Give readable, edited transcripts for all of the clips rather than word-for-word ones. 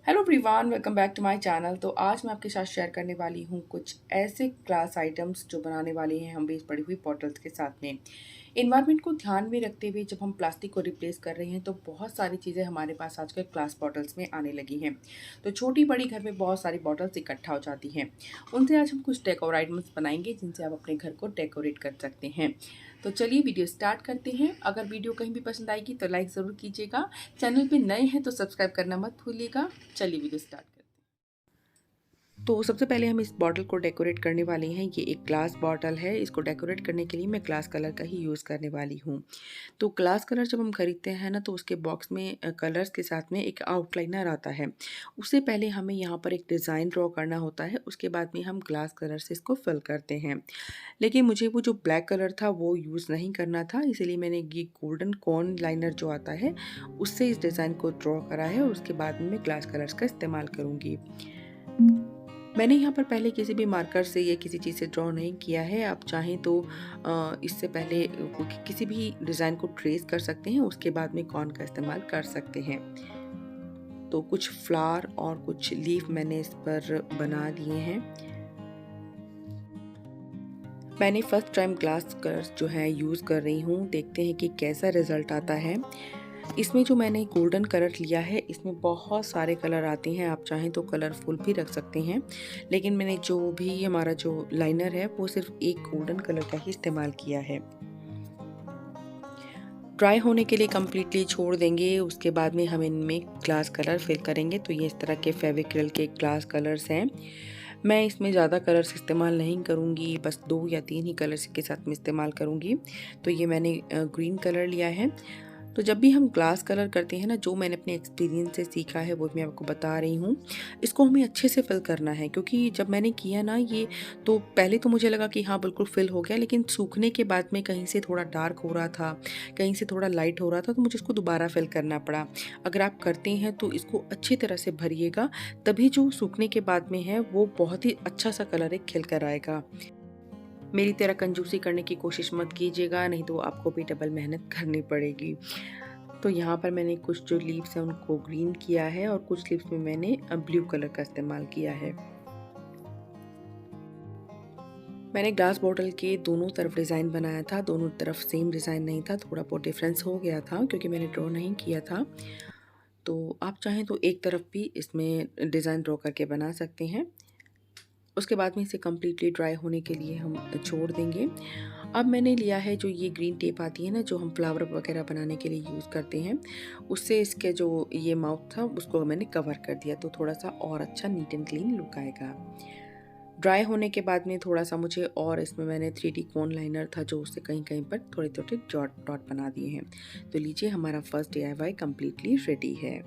Hello everyone, welcome back to my channel. तो आज मैं आपके साथ शेयर करने वाली हूँ कुछ ऐसे ग्लास आइटम्स जो बनाने वाले हैं हम वेस्ट पड़ी हुई बॉटल्स के साथ में। इन्वायरमेंट को ध्यान में रखते हुए जब हम प्लास्टिक को रिप्लेस कर रहे हैं तो बहुत सारी चीज़ें हमारे पास आजकल ग्लास बॉटल्स में आने लगी हैं। तो छोटी बड़ी घर में बहुत सारी बॉटल्स इकट्ठा हो जाती हैं। उनसे आज हम कुछ डेकोर आइटम्स बनाएंगे जिनसे आप अपने घर को डेकोरेट कर सकते हैं। तो चलिए वीडियो स्टार्ट करते हैं। अगर वीडियो कहीं भी पसंद आएगी तो लाइक ज़रूर कीजिएगा। चैनल पे नए हैं तो सब्सक्राइब करना मत भूलिएगा। चलिए वीडियो स्टार्ट करते हैं। तो सबसे पहले हम इस बॉटल को डेकोरेट करने वाले हैं। ये एक ग्लास बॉटल है। इसको डेकोरेट करने के लिए मैं ग्लास कलर का ही यूज़ करने वाली हूँ। तो ग्लास कलर जब हम खरीदते हैं ना तो उसके बॉक्स में कलर्स के साथ में एक आउटलाइनर आता है। उससे पहले हमें यहाँ पर एक डिज़ाइन ड्रॉ करना होता है। उसके बाद में हम ग्लास कलर से इसको फिल करते हैं। लेकिन मुझे वो जो ब्लैक कलर था वो यूज़ नहीं करना था, इसीलिए मैंने ये गोल्डन कॉर्न लाइनर जो आता है उससे इस डिज़ाइन को ड्रॉ करा है और उसके बाद में मैं ग्लास कलर्स का इस्तेमाल करूँगी। मैंने यहाँ पर पहले किसी भी मार्कर से या किसी चीज़ से ड्रॉ नहीं किया है। आप चाहें तो इससे पहले किसी भी डिज़ाइन को ट्रेस कर सकते हैं, उसके बाद में कॉर्न का इस्तेमाल कर सकते हैं। तो कुछ फ्लावर और कुछ लीफ मैंने इस पर बना दिए हैं। मैंने फर्स्ट टाइम ग्लास कलर्स जो है यूज़ कर रही हूँ, देखते हैं कि कैसा रिज़ल्ट आता है। इसमें जो मैंने गोल्डन कलर लिया है, इसमें बहुत सारे कलर आते हैं, आप चाहें तो कलरफुल भी रख सकते हैं। लेकिन मैंने जो भी हमारा जो लाइनर है वो सिर्फ एक गोल्डन कलर का ही इस्तेमाल किया है। ड्राई होने के लिए कम्प्लीटली छोड़ देंगे, उसके बाद में हम इनमें ग्लास कलर फिल करेंगे। तो ये इस तरह के फेविक्रिल के ग्लास कलर्स हैं। मैं इसमें ज़्यादा कलर्स इस्तेमाल नहीं करूँगी, बस 2 या 3 ही कलर्स के साथ में इस्तेमाल करूँगी। तो ये मैंने ग्रीन कलर लिया है। तो जब भी हम ग्लास कलर करते हैं ना, जो मैंने अपने एक्सपीरियंस से सीखा है वो मैं आपको बता रही हूँ। इसको हमें अच्छे से फिल करना है, क्योंकि जब मैंने किया ना ये, तो पहले तो मुझे लगा कि हाँ बिल्कुल फिल हो गया, लेकिन सूखने के बाद में कहीं से थोड़ा डार्क हो रहा था, कहीं से थोड़ा लाइट हो रहा था, तो मुझे इसको दोबारा फिल करना पड़ा। अगर आप करते हैं तो इसको अच्छी तरह से भरिएगा, तभी जो सूखने के बाद में है वो बहुत ही अच्छा सा कलर एक खिल कर आएगा। मेरी तरह कंजूसी करने की कोशिश मत कीजिएगा, नहीं तो आपको भी डबल मेहनत करनी पड़ेगी। तो यहाँ पर मैंने कुछ जो लीव्स हैं उनको ग्रीन किया है और कुछ लीव्स में मैंने ब्लू कलर का इस्तेमाल किया है। मैंने ग्लास बॉटल के दोनों तरफ डिज़ाइन बनाया था, दोनों तरफ सेम डिज़ाइन नहीं था, थोड़ा बहुत डिफरेंस हो गया था क्योंकि मैंने ड्रॉ नहीं किया था। तो आप चाहें तो एक तरफ भी इसमें डिज़ाइन ड्रॉ करके बना सकते हैं। उसके बाद में इसे कम्प्लीटली ड्राई होने के लिए हम छोड़ देंगे। अब मैंने लिया है जो ये ग्रीन टेप आती है ना, जो हम फ्लावर वगैरह बनाने के लिए यूज़ करते हैं, उससे इसके जो ये माउथ था उसको मैंने कवर कर दिया, तो थोड़ा सा और अच्छा नीट एंड क्लीन लुक आएगा। ड्राई होने के बाद में थोड़ा सा मुझे और इसमें मैंने 3D कोन लाइनर था जो उससे कहीं कहीं पर थोड़े थोड़े डॉट डॉट बना दिए हैं। तो लीजिए, हमारा फर्स्ट DIY कम्प्लीटली रेडी है।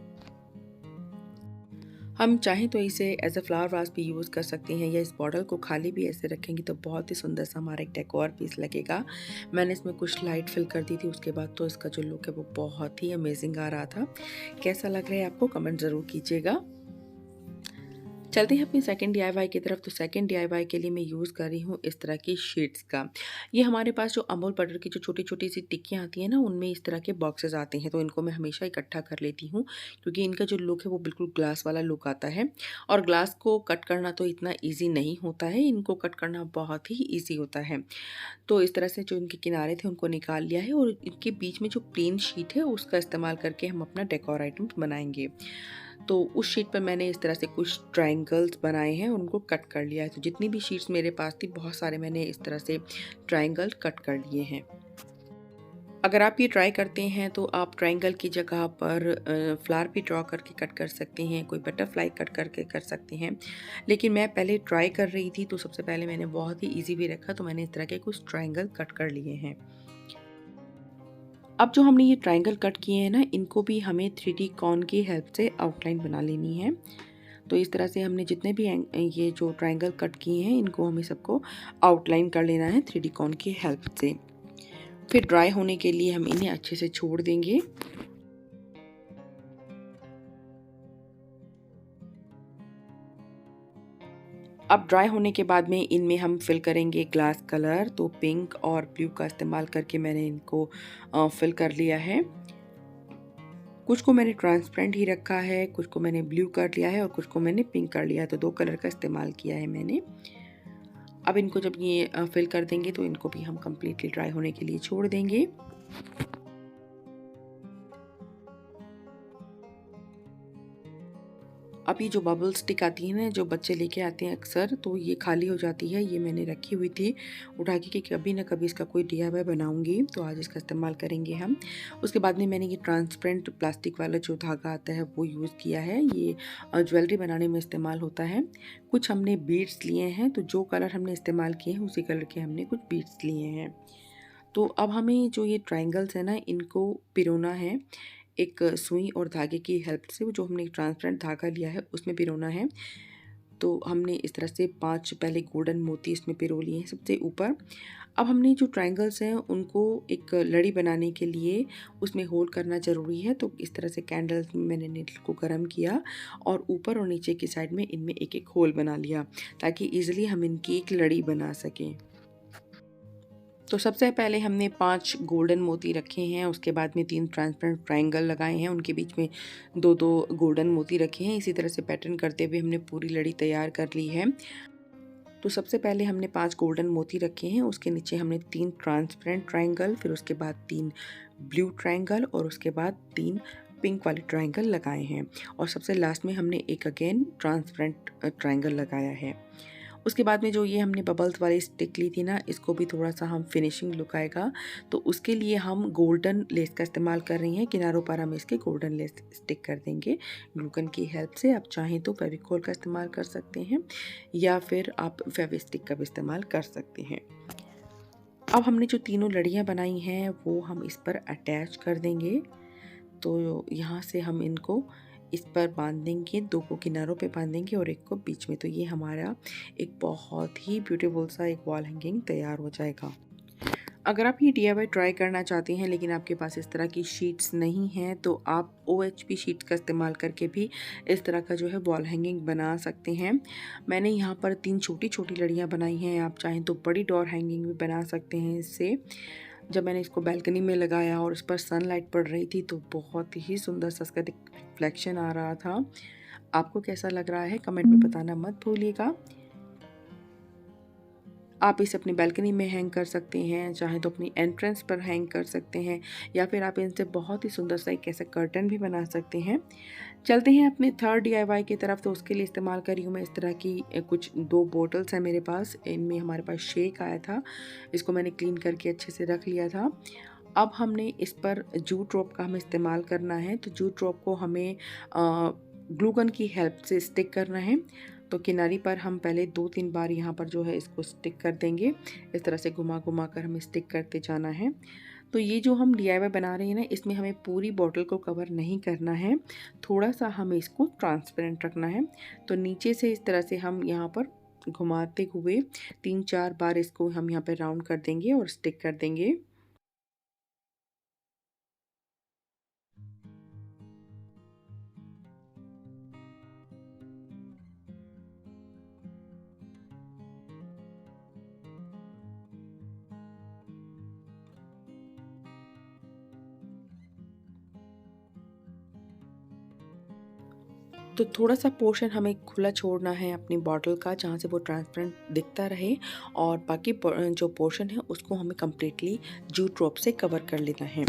हम चाहें तो इसे एज अ फ्लावर वास भी यूज़ कर सकते हैं, या इस बॉटल को खाली भी ऐसे रखेंगे तो बहुत ही सुंदर सा हमारा एक डेकोर पीस लगेगा। मैंने इसमें कुछ लाइट फिल कर दी थी, उसके बाद तो इसका जो लुक है वो बहुत ही अमेजिंग आ रहा था। कैसा लग रहा है आपको, कमेंट ज़रूर कीजिएगा। चलते हैं अपनी सेकंड DIY की तरफ। तो सेकंड DIY के लिए मैं यूज़ कर रही हूँ इस तरह की शीट्स का। ये हमारे पास जो अमूल बटर की जो छोटी छोटी सी टिक्कियाँ आती हैं ना, उनमें इस तरह के बॉक्सेस आते हैं, तो इनको मैं हमेशा इकट्ठा कर लेती हूँ, क्योंकि इनका जो लुक है वो बिल्कुल ग्लास वाला लुक आता है। और ग्लास को कट करना तो इतना ईजी नहीं होता है, इनको कट करना बहुत ही ईजी होता है। तो इस तरह से जो इनके किनारे थे उनको निकाल लिया है, और इनके बीच में जो प्लेन शीट है उसका इस्तेमाल करके हम अपना डेकोर आइटम बनाएंगे। तो उस शीट पर मैंने इस तरह से कुछ ट्रायंगल्स बनाए हैं और उनको कट कर लिया है। तो जितनी भी शीट्स मेरे पास थी, बहुत सारे मैंने इस तरह से ट्रायंगल कट कर लिए हैं। अगर आप ये ट्राई करते हैं तो आप ट्रायंगल की जगह पर फ्लावर भी ड्रॉ करके कट कर सकते हैं, कोई बटरफ्लाई कट करके कर सकते हैं। लेकिन मैं पहले ट्राई कर रही थी, तो सबसे पहले मैंने बहुत ही ईजी भी रखा, तो मैंने इस तरह के कुछ ट्रायंगल कट कर लिए हैं। अब जो हमने ये ट्रायंगल कट किए हैं ना, इनको भी हमें 3D कॉर्न की हेल्प से आउटलाइन बना लेनी है। तो इस तरह से हमने जितने भी ये जो ट्रायंगल कट किए हैं, इनको हमें सबको आउटलाइन कर लेना है 3D कॉर्न की हेल्प से। फिर ड्राई होने के लिए हम इन्हें अच्छे से छोड़ देंगे। अब ड्राई होने के बाद में इनमें हम फिल करेंगे ग्लास कलर। तो पिंक और ब्लू का इस्तेमाल करके मैंने इनको फिल कर लिया है। कुछ को मैंने ट्रांसपेरेंट ही रखा है, कुछ को मैंने ब्लू कर लिया है और कुछ को मैंने पिंक कर लिया है, तो 2 कलर का इस्तेमाल किया है मैंने। अब इनको जब ये फिल कर देंगे तो इनको भी हम कंप्लीटली ड्राई होने के लिए छोड़ देंगे। अब ये जो बबल स्टिक आती है ना, जो बच्चे लेके आते हैं अक्सर, तो ये खाली हो जाती है। ये मैंने रखी हुई थी उठा के कि कभी ना कभी इसका कोई डीआईवाई बनाऊंगी, तो आज इसका इस्तेमाल करेंगे हम। उसके बाद में मैंने ये ट्रांसपेरेंट प्लास्टिक वाला जो धागा आता है वो यूज़ किया है। ये ज्वेलरी बनाने में इस्तेमाल होता है। कुछ हमने बीड्स लिए हैं, तो जो कलर हमने इस्तेमाल किए हैं उसी कलर के हमने कुछ बीड्स लिए हैं। तो अब हमें जो ये ट्रायंगल्स है ना, इनको पिरोना है एक सुई और धागे की हेल्प से। वो जो हमने ट्रांसपेरेंट धागा लिया है उसमें पिरोना है। तो हमने इस तरह से 5 पहले गोल्डन मोती इसमें पिरो लिए हैं सबसे ऊपर। अब हमने जो ट्रायंगल्स हैं उनको एक लड़ी बनाने के लिए उसमें होल करना ज़रूरी है। तो इस तरह से कैंडल्स में मैंने नीडल को गर्म किया और ऊपर और नीचे की साइड में इनमें एक एक होल बना लिया, ताकि ईजिली हम इनकी एक लड़ी बना सकें। तो सबसे पहले हमने 5 गोल्डन मोती रखे हैं, उसके बाद में 3 ट्रांसपेरेंट ट्रायंगल लगाए हैं, उनके बीच में 2-2 गोल्डन मोती रखे हैं। इसी तरह से पैटर्न करते हुए हमने पूरी लड़ी तैयार कर ली है। तो सबसे पहले हमने 5 गोल्डन मोती रखे हैं, उसके नीचे हमने 3 ट्रांसपेरेंट ट्रायंगल, फिर उसके बाद 3 ब्लू ट्रायंगल और उसके बाद 3 पिंक वाले ट्रायंगल लगाए हैं और सबसे लास्ट में हमने एक अगेन ट्रांसपेरेंट ट्रायंगल लगाया है। उसके बाद में जो ये हमने बबल्स वाली स्टिक ली थी ना, इसको भी थोड़ा सा हम फिनिशिंग लुक आएगा, तो उसके लिए हम गोल्डन लेस का इस्तेमाल कर रही हैं। किनारों पर हम इसके गोल्डन लेस स्टिक कर देंगे ग्लूगन की हेल्प से। आप चाहें तो फेविकोल का इस्तेमाल कर सकते हैं या फिर आप फेविस्टिक का भी इस्तेमाल कर सकते हैं। अब हमने जो तीनों लड़ियाँ बनाई हैं वो हम इस पर अटैच कर देंगे। तो यहाँ से हम इनको इस पर बांध देंगे, 2 को किनारों पे बांधेंगे और एक को बीच में। तो ये हमारा एक बहुत ही ब्यूटीफुल सा एक वॉल हैंगिंग तैयार हो जाएगा। अगर आप ये डीआईवाई ट्राई करना चाहते हैं लेकिन आपके पास इस तरह की शीट्स नहीं हैं, तो आप ओएचपी शीट्स का इस्तेमाल करके भी इस तरह का जो है वॉल हैंगिंग बना सकते हैं। मैंने यहाँ पर 3 छोटी छोटी लड़ियाँ बनाई हैं, आप चाहें तो बड़ी डोर हैंगिंग भी बना सकते हैं इससे। जब मैंने इसको बालकनी में लगाया और इस पर सनलाइट पड़ रही थी तो बहुत ही सुंदर सा इसका रिफ्लेक्शन आ रहा था। आपको कैसा लग रहा है कमेंट में बताना मत भूलिएगा। आप इसे अपनी बालकनी में हैंग कर सकते हैं, चाहे तो अपनी एंट्रेंस पर हैंग कर सकते हैं, या फिर आप इनसे बहुत ही सुंदर सा एक ऐसा कर्टन भी बना सकते हैं। चलते हैं अपने थर्ड डीआईवाई की तरफ। तो उसके लिए इस्तेमाल करी हूँ मैं इस तरह की कुछ 2 बोटल्स हैं मेरे पास। इनमें हमारे पास शेक आया था, इसको मैंने क्लीन करके अच्छे से रख लिया था। अब हमने इस पर जूट रोप का हमें इस्तेमाल करना है। तो जूट रोप को हमें ग्लू गन की हेल्प से स्टिक करना है। तो किनारी पर हम पहले 2-3 बार यहाँ पर जो है इसको स्टिक कर देंगे। इस तरह से घुमा घुमा कर हमें स्टिक करते जाना है। तो ये जो हम डीआईवाई बना रहे हैं ना, इसमें हमें पूरी बॉटल को कवर नहीं करना है, थोड़ा सा हमें इसको ट्रांसपेरेंट रखना है। तो नीचे से इस तरह से हम यहाँ पर घुमाते हुए 3-4 बार इसको हम यहाँ पर राउंड कर देंगे और स्टिक कर देंगे। तो थोड़ा-सा पोर्शन हमें खुला छोड़ना है अपनी बॉटल का, जहाँ से वो ट्रांसपेरेंट दिखता रहे, और बाकी जो पोर्शन है उसको हमें कंप्लीटली जूट रोप से कवर कर लेना है।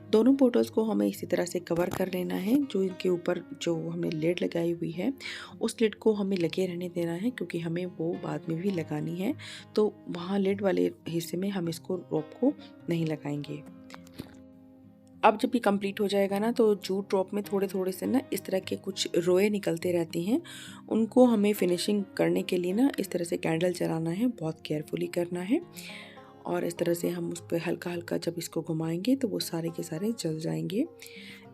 दोनों बॉटल्स को हमें इसी तरह से कवर कर लेना है। जो इनके ऊपर जो हमने लिड लगाई हुई है उस लिड को हमें लगे रहने देना है, क्योंकि हमें वो बाद में भी लगानी है। तो वहाँ लिड वाले हिस्से में हम इसको रोप को नहीं लगाएंगे। अब जब ये कंप्लीट हो जाएगा ना, तो जूट ड्रॉप में थोड़े थोड़े से ना इस तरह के कुछ रोए निकलते रहती हैं। उनको हमें फिनिशिंग करने के लिए ना इस तरह से कैंडल जलाना है, बहुत केयरफुली करना है। और इस तरह से हम उस पर हल्का हल्का जब इसको घुमाएंगे तो वो सारे के सारे जल जाएंगे।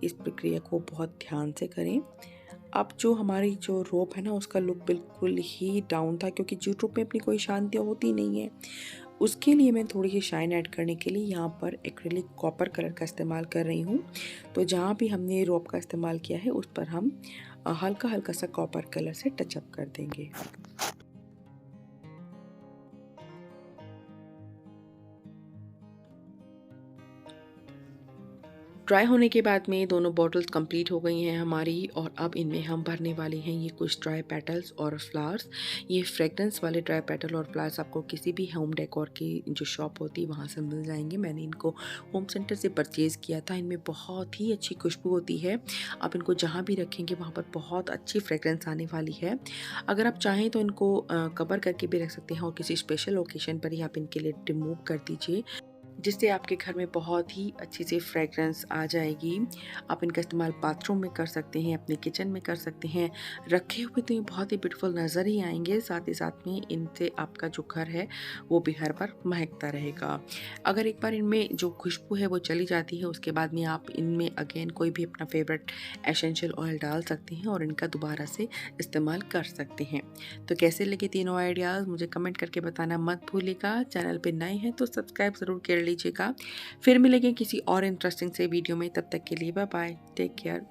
इस प्रक्रिया को बहुत ध्यान से करें। अब जो हमारी जो रोप है ना, उसका लुक बिल्कुल ही डाउन था, क्योंकि जूट रोप में अपनी कोई शांति होती नहीं है। उसके लिए मैं थोड़ी सी शाइन ऐड करने के लिए यहाँ पर एक्रिलिक कॉपर कलर का इस्तेमाल कर रही हूँ। तो जहाँ भी हमने रोप का इस्तेमाल किया है उस पर हम हल्का हल्का सा कॉपर कलर से टचअप कर देंगे। ड्राई होने के बाद में दोनों बॉटल्स कंप्लीट हो गई हैं हमारी और अब इनमें हम भरने वाले हैं ये कुछ ड्राई पेटल्स और फ्लावर्स। ये फ्रेगरेंस वाले ड्राई पेटल और फ्लावर्स आपको किसी भी होम डेकोर की जो शॉप होती है वहाँ से मिल जाएंगे। मैंने इनको होम सेंटर से परचेज़ किया था। इनमें बहुत ही अच्छी खुशबू होती है। आप इनको जहाँ भी रखेंगे वहाँ पर बहुत अच्छी फ्रेगरेंस आने वाली है। अगर आप चाहें तो इनको कवर करके भी रख सकते हैं और किसी स्पेशल ओकेजन पर ही आप इनके लिए रिमूव कर दीजिए, जिससे आपके घर में बहुत ही अच्छी सी फ्रेगरेंस आ जाएगी। आप इनका इस्तेमाल बाथरूम में कर सकते हैं, अपने किचन में कर सकते हैं। रखे हुए तो ये बहुत ही ब्यूटीफुल नज़र ही आएंगे, साथ ही साथ में इनसे आपका जो घर है वो भी हर बार महकता रहेगा। अगर एक बार इनमें जो खुशबू है वो चली जाती है, उसके बाद में आप इनमें अगेन कोई भी अपना फेवरेट एसेंशियल ऑयल डाल सकते हैं और इनका दोबारा से इस्तेमाल कर सकते हैं। तो कैसे लगे तीनों आइडियाज़ मुझे कमेंट करके बताना मत भूलिएगा। चैनल पे नए हैं तो सब्सक्राइब ज़रूर कर लीजिएगा। फिर मिलेंगे किसी और इंटरेस्टिंग से वीडियो में, तब तक के लिए बाय बाय, टेक केयर।